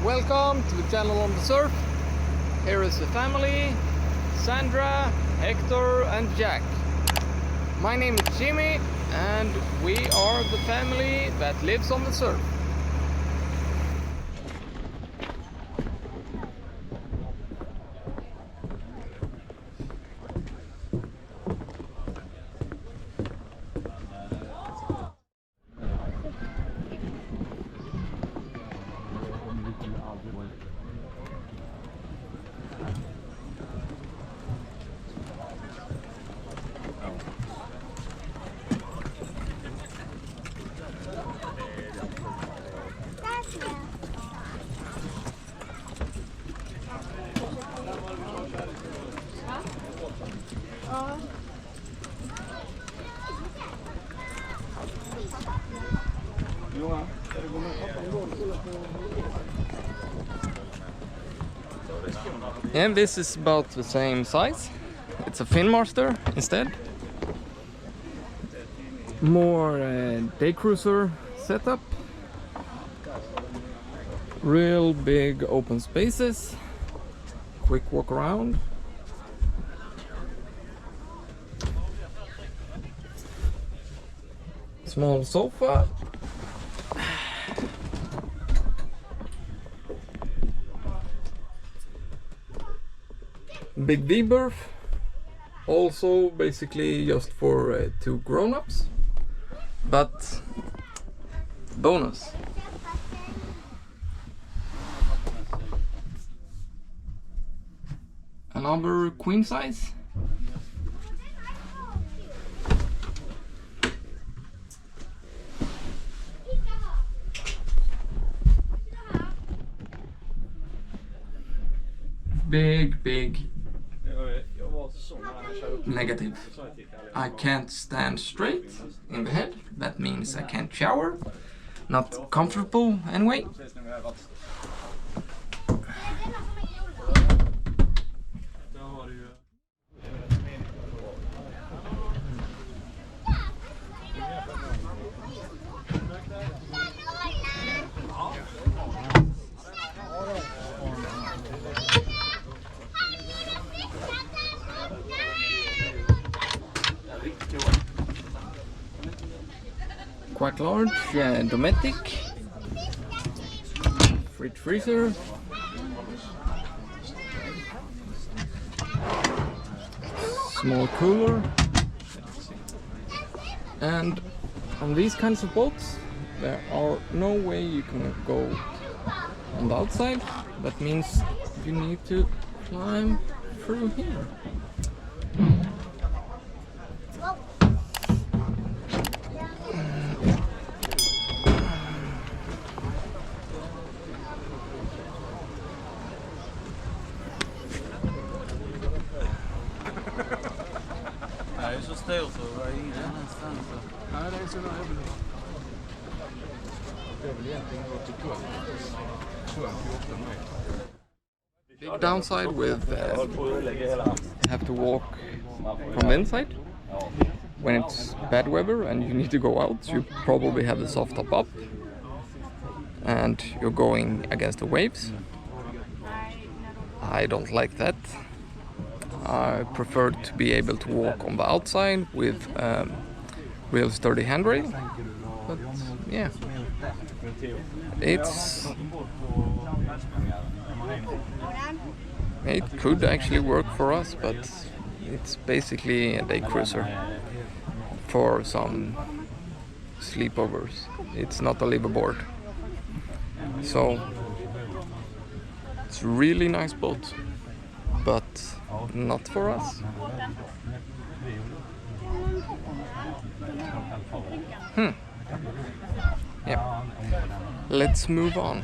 Welcome to the channel on the surf. Here is the family, Sandra, Hector and Jack. My name is Jimmy and we are the family that lives on the surf. And this is about the same size. It's a Finnmaster instead. More day cruiser setup. Real big open spaces. Quick walk around. Small sofa. Big V berth, also basically just for two grown-ups, but bonus. Another queen size. Big negative. I can't stand straight in the head. That means I can't shower. Not comfortable anyway. Quite large, domestic, fridge freezer, small cooler, and on these kinds of boats there are no way you can go on the outside. That means you need to climb through here. Nej, det är så stor så det var ingen annanstans. Nej, det är så nära. Jag vill egentligen gå till 12-14 meter. Big downside with you have to walk from the inside. When it's bad weather and you need to go out, you probably have the soft top up and you're going against the waves. I don't like that. I prefer to be able to walk on the outside with real sturdy handrail. But yeah, it could actually work for us, but it's basically a day cruiser for some sleepovers. It's not a liveaboard. So it's a really nice boat, but not for us. Yeah, let's move on.